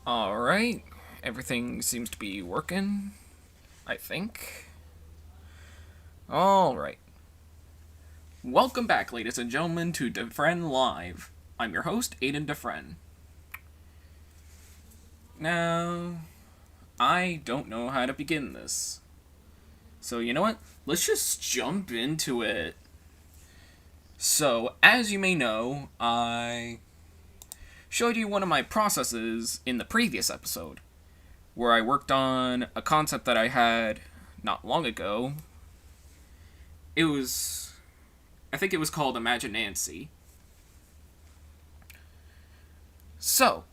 Alright, everything seems to be working, I think. Alright. Welcome back, ladies and gentlemen, to DeFrehn Live. I'm your host, DeFrehn. Now, I don't know how to begin this. So, you know what? Let's just jump into it. So, as you may know, I showed you one of my processes in the previous episode, where I worked on a concept that I had not long ago. I think it was called Imagine Nancy. So,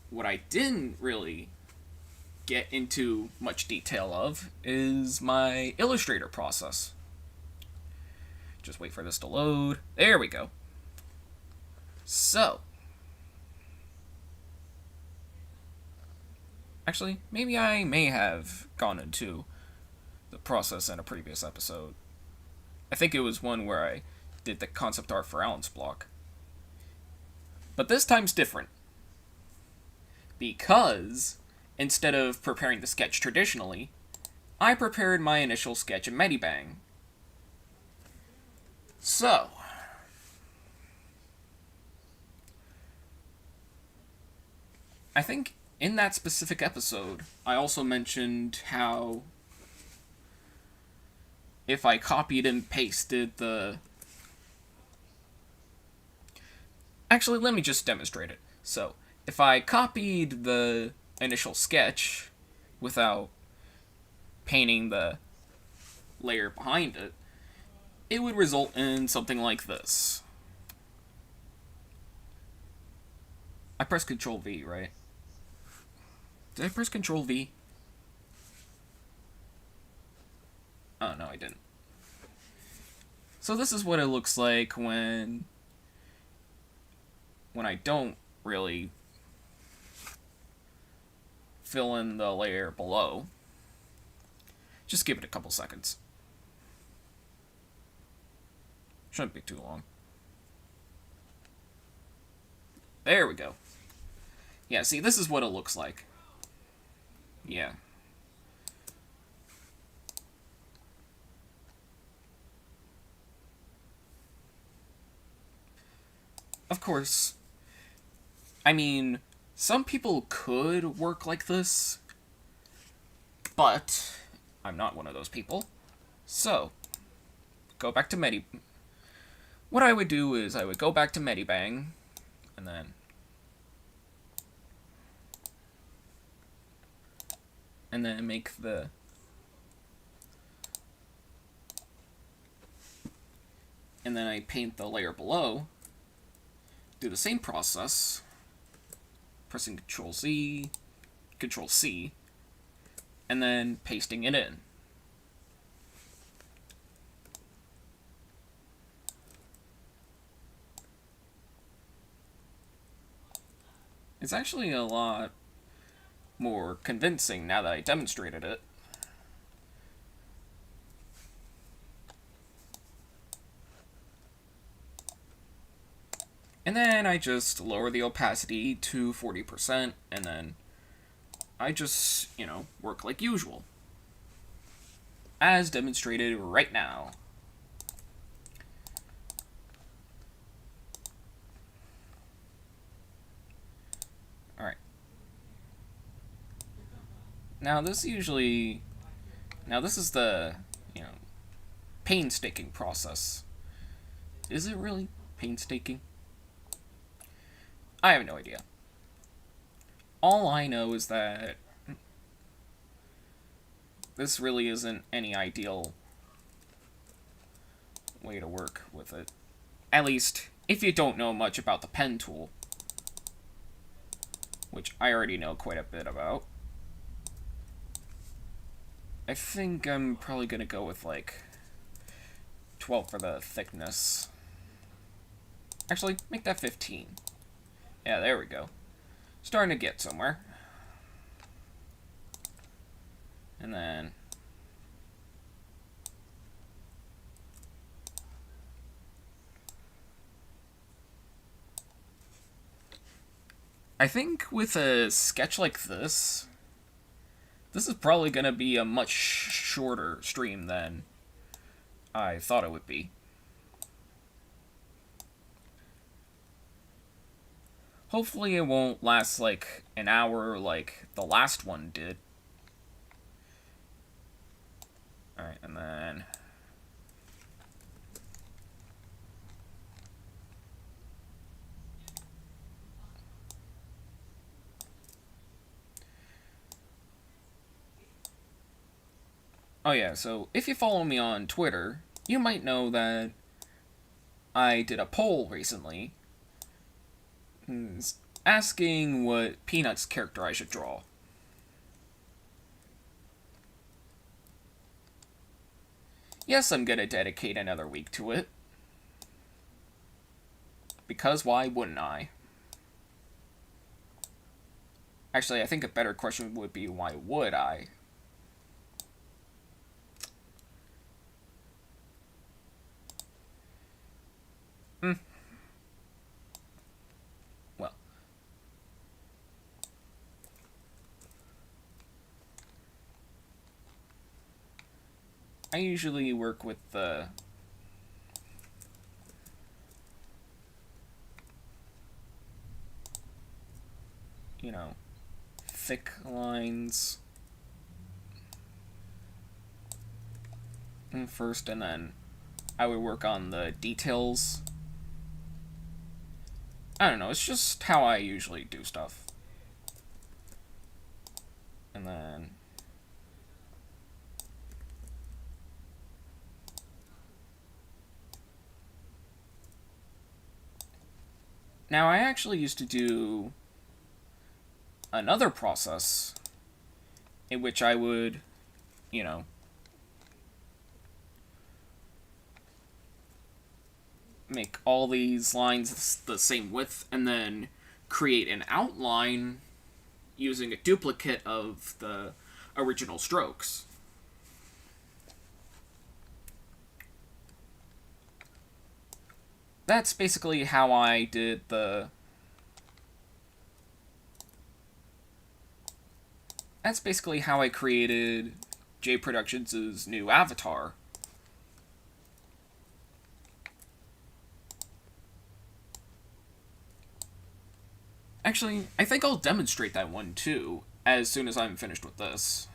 what I didn't really get into much detail of is my Illustrator process. Just wait for this to load. There we go. So, actually, maybe I may have gone into the process in a previous episode. I think it was one where I did the concept art for Alan's block. But this time's different. Because, instead of preparing the sketch traditionally, I prepared my initial sketch in Medibang. So, I think in that specific episode, I also mentioned how if I copied and pasted the... Actually, let me just demonstrate it. So, if I copied the initial sketch without painting the layer behind it, it would result in something like this. I pressed Ctrl V, right? Did I press Ctrl V? Oh, no, I didn't. So this is what it looks like when I don't really fill in the layer below. Just give it a couple seconds. Shouldn't be too long. There we go. Yeah, see, this is what it looks like. Yeah. Of course, I mean, some people could work like this, but I'm not one of those people. So, go back to What I would do is I would go back to Medibang, and then make the... And then I paint the layer below. Do the same process. Pressing Ctrl Z, Ctrl C, and then pasting it in. It's actually a lot more convincing now that I demonstrated it. And then I just lower the opacity to 40%, and then I just, work like usual. As demonstrated right now. Alright. Now this is the, painstaking process. Is it really painstaking? I have no idea. All I know is that this really isn't any ideal way to work with it. At least, if you don't know much about the pen tool. which I already know quite a bit about. I think I'm probably gonna go with like 12 for the thickness. Actually, make that 15. Yeah, there we go. Starting to get somewhere. And then I think with a sketch like this is probably going to be a much shorter stream than I thought it would be. Hopefully it won't last like an hour like the last one did. Alright, and then oh yeah, so if you follow me on Twitter, you might know that I did a poll recently asking what Peanuts character I should draw. Yes, I'm gonna dedicate another week to it. Because why wouldn't I? Actually, I think a better question would be, why would I? Well. I usually work with the thick lines first, and then I would work on the details. I don't know, it's just how I usually do stuff. And then now I actually used to do another process in which I would, make all these lines the same width and then create an outline using a duplicate of the original strokes. That's basically how I did That's basically how I created J Productions' new avatar. Actually, I think I'll demonstrate that one too, as soon as I'm finished with this.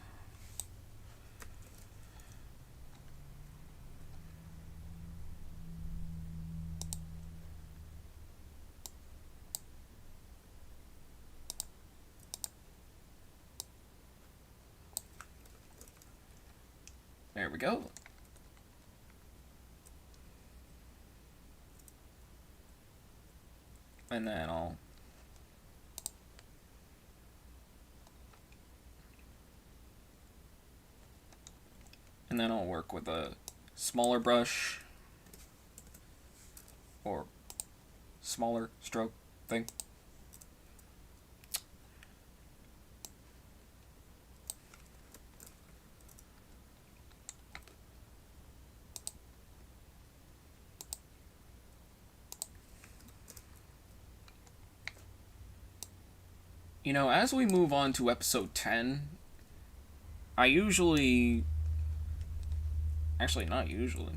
There we go. And then I'll work with a smaller brush or smaller stroke thing. As we move on to episode 10, actually, not usually.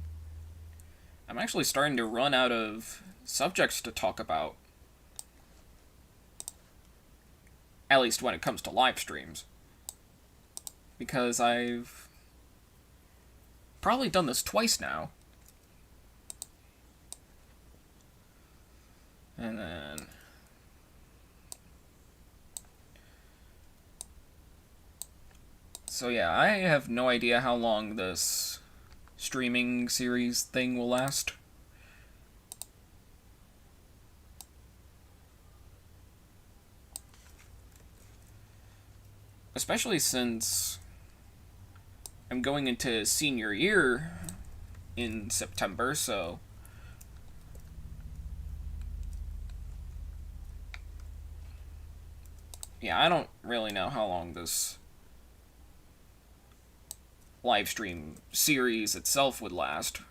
I'm actually starting to run out of subjects to talk about. At least when it comes to live streams. Because I've probably done this twice now. And then so yeah, I have no idea how long this streaming series thing will last. especially since I'm going into senior year in September, so yeah, I don't really know how long this live stream series itself would last.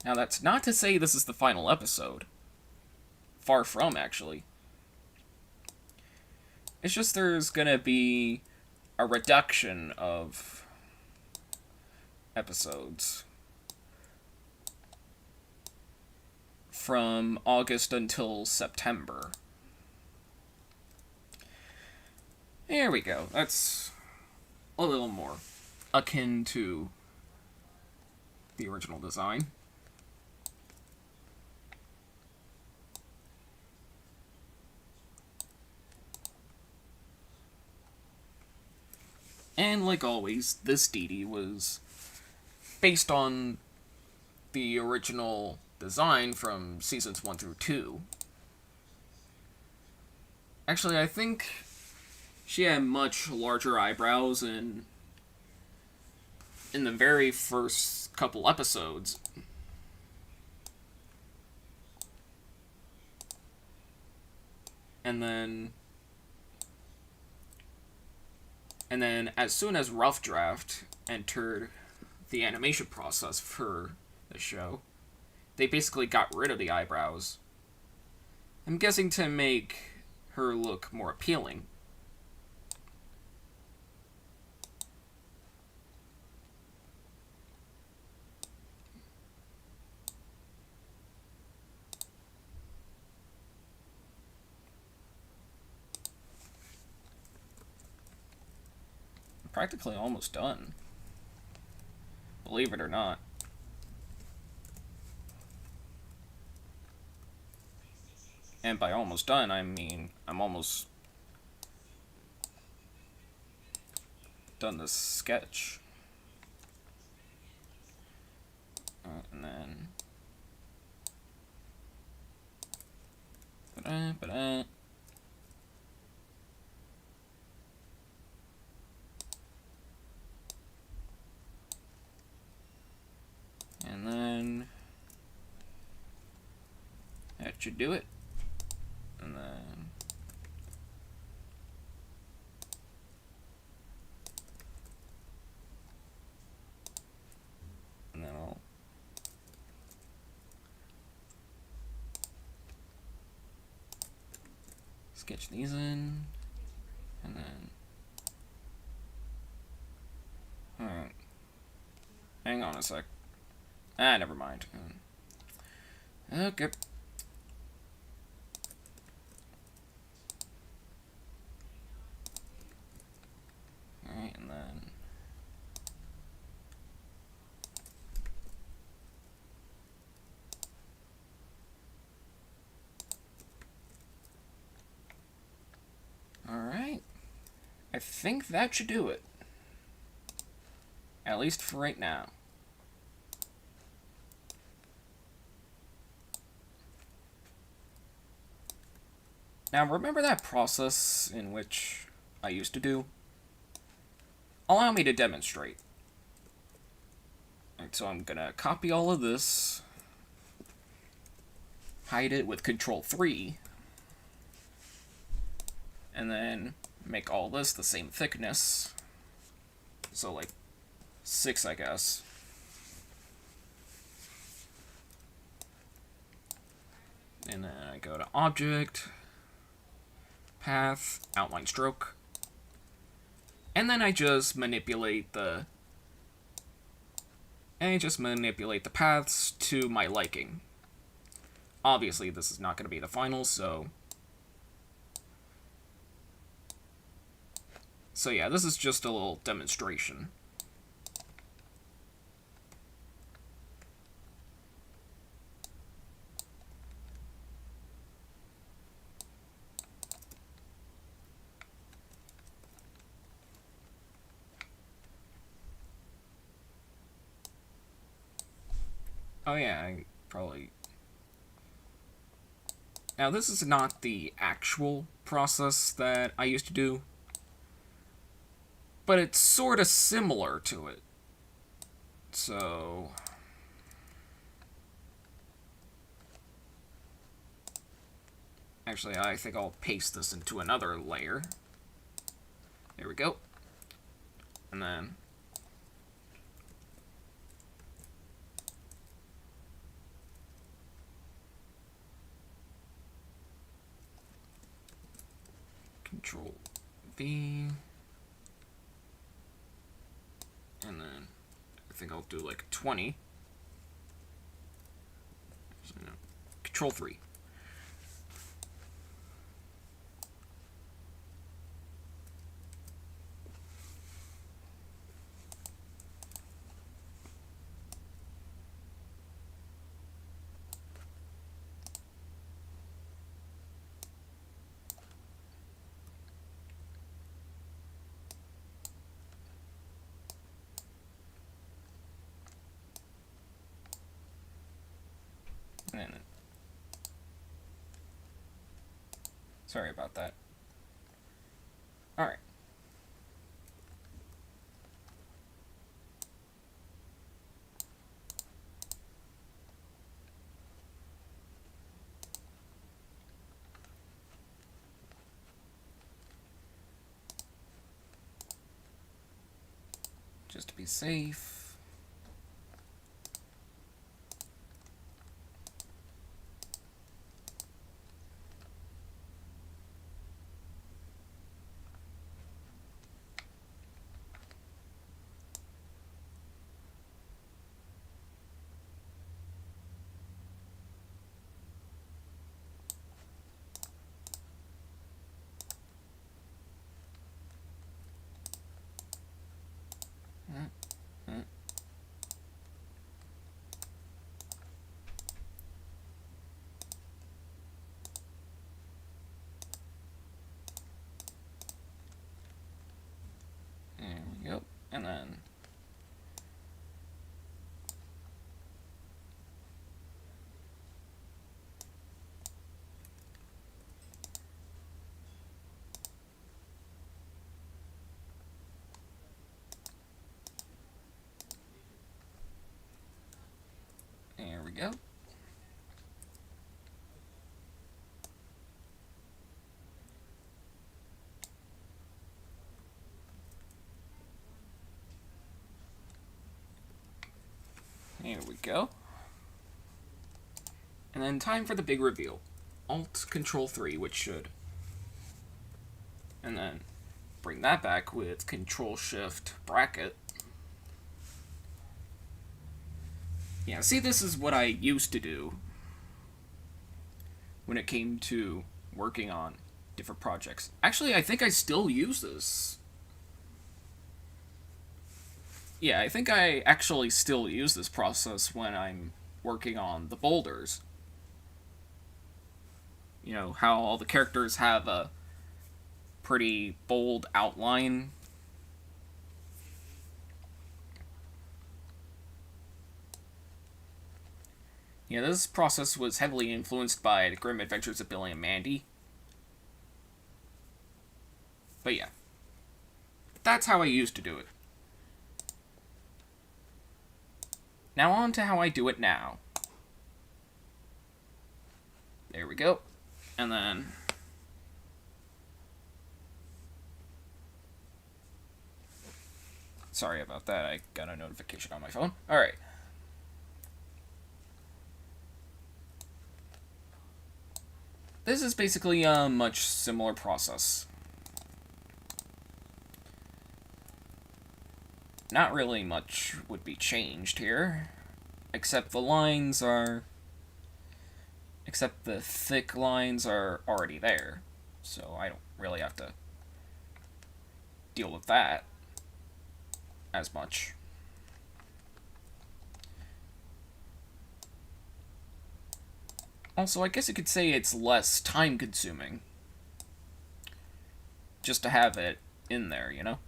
Now, that's not to say this is the final episode. Far from, actually. It's just there's gonna be a reduction of episodes from August until September. There we go. That's a little more akin to the original design. And like always, this Dee Dee was based on the original design from seasons 1 through 2. Actually, I think she had much larger eyebrows in the very first couple episodes. And then as soon as Rough Draft entered the animation process for the show, they basically got rid of the eyebrows. I'm guessing to make her look more appealing. Practically almost done. Believe it or not. And by almost done, I mean I'm almost done this sketch. And then... Ba-da. And then that should do it. And then I'll sketch these in, and then alright. Hang on a sec. Never mind. Okay. Alright, and then alright. I think that should do it. At least for right now. Now, remember that process in which I used to do? Allow me to demonstrate. Alright, so I'm gonna copy all of this, hide it with Control-3, and then make all this the same thickness. So, like, 6, I guess. And then I go to Object, Path, Outline Stroke, and then I just manipulate the paths to my liking. Obviously, this is not going to be the final, so yeah, this is just a little demonstration. Oh yeah, I probably Now, this is not the actual process that I used to do, but it's sort of similar to it. So, actually, I think I'll paste this into another layer. There we go. And then Control V. And then I think I'll do like 20. So, no, Control 3. And sorry about that. Alright. Just to be safe. There we go. And then there we go. There we go. And then time for the big reveal. Alt Control 3, which should. And then bring that back with Control Shift bracket. Yeah, see, this is what I used to do when it came to working on different projects. Actually, I think I still use this. Yeah, I think I actually still use this process when I'm working on the boulders. You know, how all the characters have a pretty bold outline. Yeah, this process was heavily influenced by The Grim Adventures of Billy and Mandy. But yeah, that's how I used to do it. Now on to how I do it now. There we go. And then sorry about that, I got a notification on my phone. Alright. This is basically a much similar process. Not really much would be changed here, except the lines are... except the thick lines are already there, so I don't really have to deal with that as much. Also, I guess you could say it's less time-consuming just to have it in there, you know?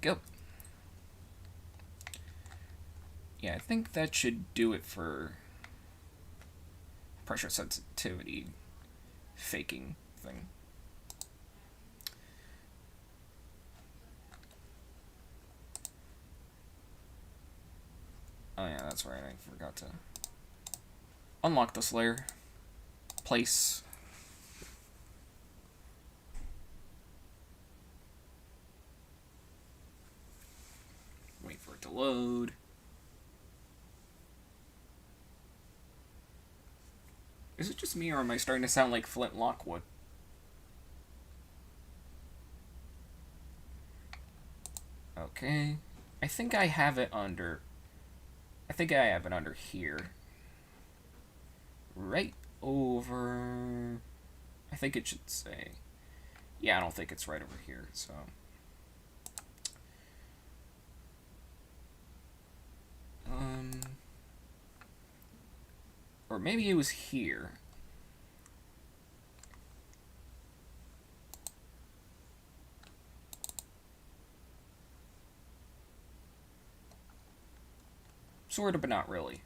go. Yeah, I think that should do it for pressure sensitivity faking thing. Oh yeah, that's right, I forgot to unlock this layer. Place. Wait for it to load. Is it just me, or am I starting to sound like Flint Lockwood? Okay. I think I have it under... I think I have it under here. Right over... I think it should say... Yeah, I don't think it's right over here, so... Or maybe it was here. Sort of, but not really.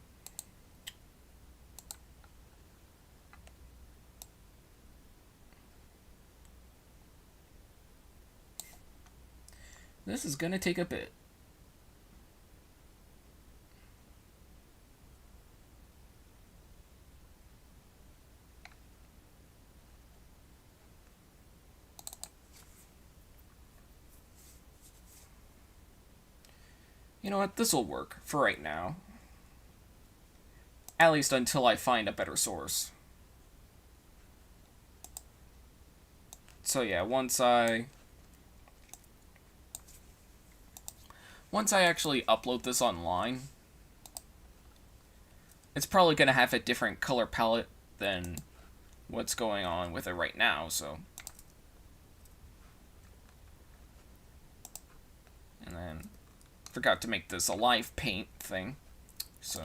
This is gonna take a bit. You know what? This'll work for right now. At least until I find a better source. So yeah, once I actually upload this online, it's probably going to have a different color palette than what's going on with it right now, so... And then, forgot to make this a live paint thing, so...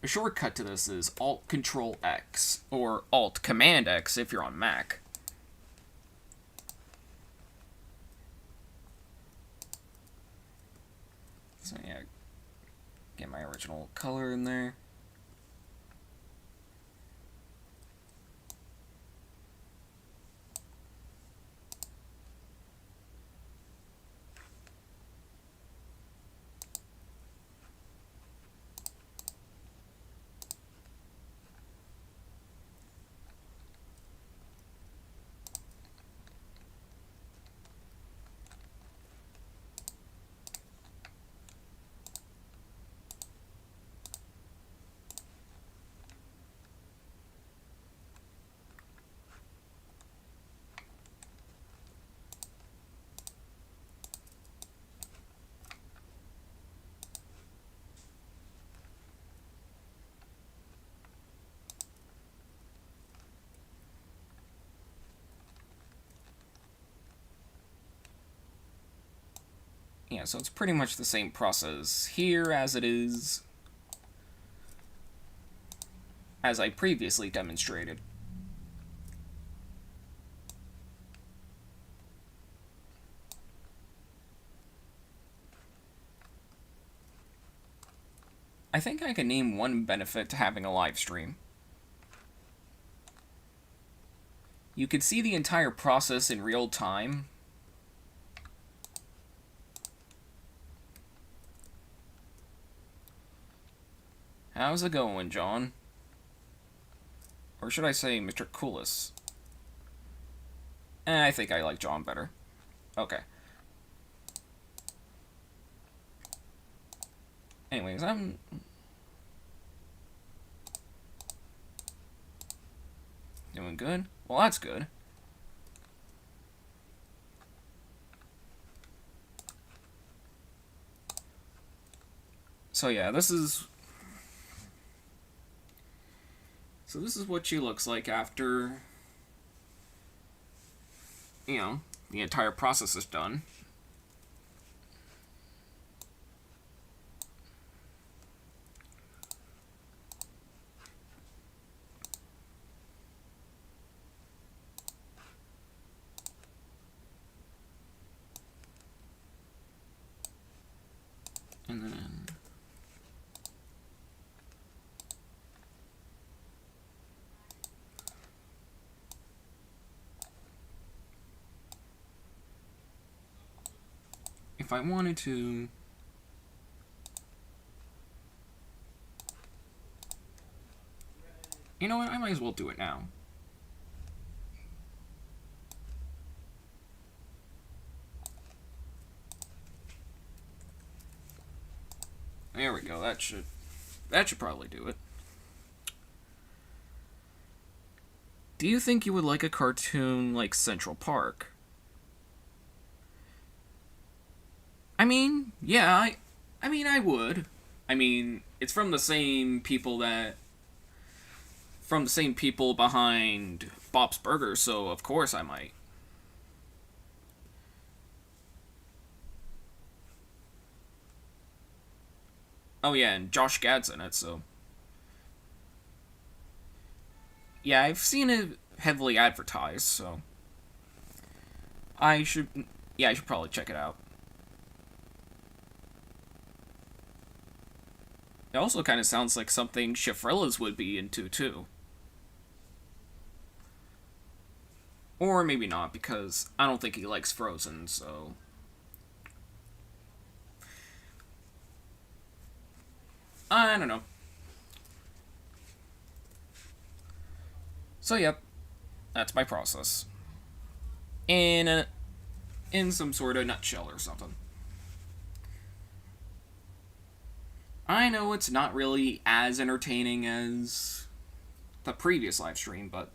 A shortcut to this is Alt-Control-X, or Alt-Command-X if you're on Mac. So yeah, get my original color in there. Yeah, so it's pretty much the same process here as it is as I previously demonstrated. I think I can name one benefit to having a live stream. You could see the entire process in real time. How's it going, John? Or should I say Mr. Coolis? I think I like John better. Okay. Anyways, I'm... doing good? Well, that's good. So yeah, this is... So this is what she looks like after, you know, the entire process is done. And then... if I wanted to... you know what? I might as well do it now. There we go. That should probably do it. Do you think you would like a cartoon like Central Park? I mean, yeah, I would. I mean, it's from the same people behind Bob's Burgers, so of course I might. Oh yeah, and Josh Gad's in it, so... yeah, I've seen it heavily advertised, so... I should probably check it out. It also kind of sounds like something Shifrella's would be into, too. Or maybe not, because I don't think he likes Frozen, so... I don't know. So, yep. That's my process. In some sort of nutshell or something. I know it's not really as entertaining as the previous live stream, but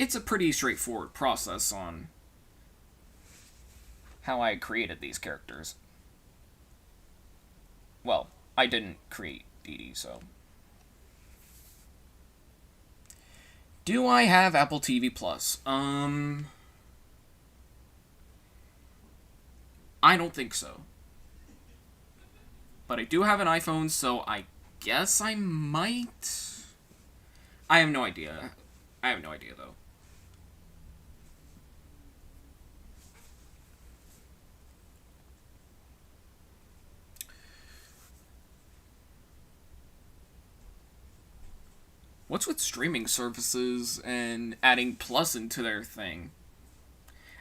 it's a pretty straightforward process on how I created these characters. Well, I didn't create Dee Dee, so... do I have Apple TV Plus? I don't think so. But I do have an iPhone, so I guess I might... I have no idea. I have no idea, though. What's with streaming services and adding Plus into their thing?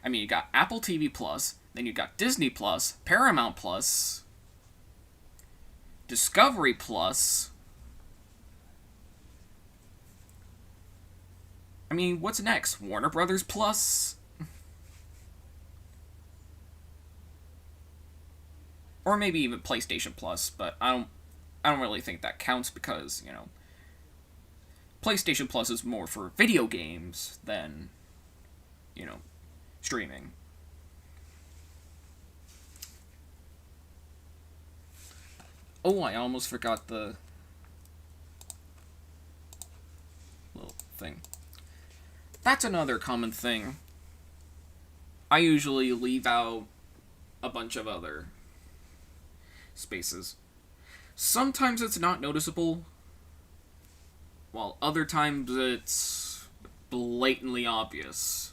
I mean, you got Apple TV Plus, then you got Disney Plus, Paramount Plus... Discovery Plus. I mean, what's next? Warner Brothers Plus? Or maybe even PlayStation Plus, but I don't really think that counts because, you know, PlayStation Plus is more for video games than, you know, streaming. Oh, I almost forgot the little thing. That's another common thing. I usually leave out a bunch of other spaces. Sometimes it's not noticeable, while other times it's blatantly obvious.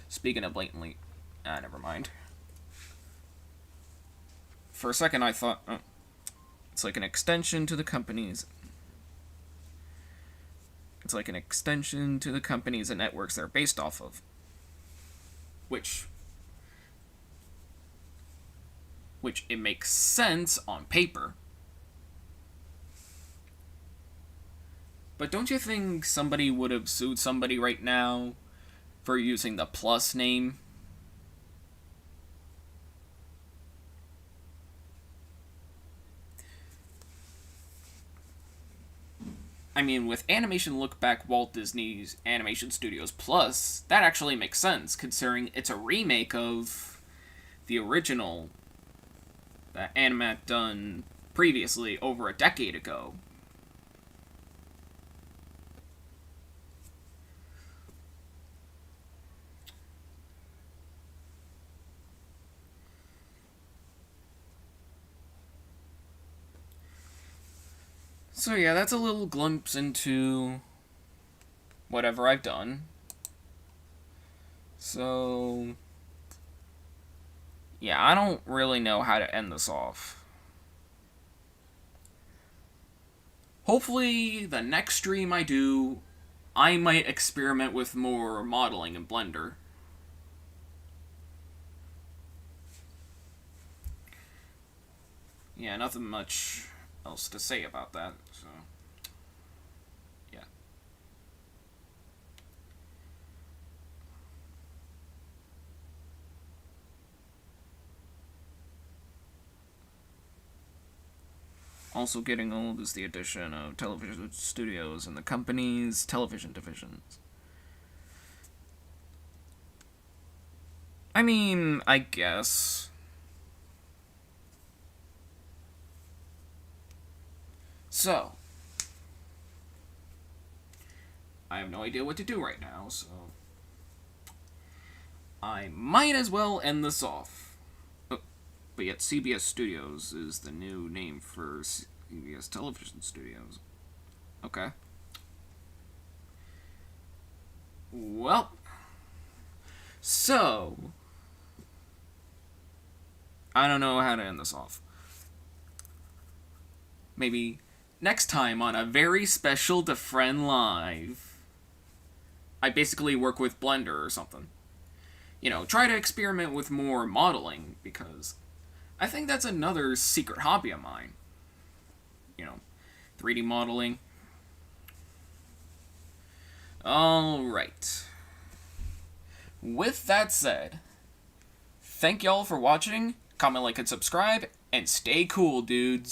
Speaking of blatantly... never mind. For a second, I thought, oh, it's like an extension to the companies. It's like an extension to the companies and networks they're based off of. Which it makes sense on paper. But don't you think somebody would have sued somebody right now for using the Plus name? I mean, with Animation Look Back Walt Disney's Animation Studios Plus, that actually makes sense, considering it's a remake of the original that Animat done previously over a decade ago. So yeah, that's a little glimpse into whatever I've done. So Yeah, I don't really know how to end this off. Hopefully, the next stream I do, I might experiment with more modeling in Blender. Yeah, nothing much else to say about that, so... yeah. Also getting old is the addition of television studios and the company's television divisions. I mean, I guess. So, I have no idea what to do right now, so I might as well end this off. Oh, but yet CBS Studios is the new name for CBS Television Studios. Okay. Well, so I don't know how to end this off. Maybe next time on a very special DeFrehn Live. I basically work with Blender or something. You know, try to experiment with more modeling, because I think that's another secret hobby of mine. You know, 3D modeling. Alright. With that said, thank y'all for watching, comment, like, and subscribe, and stay cool, dudes.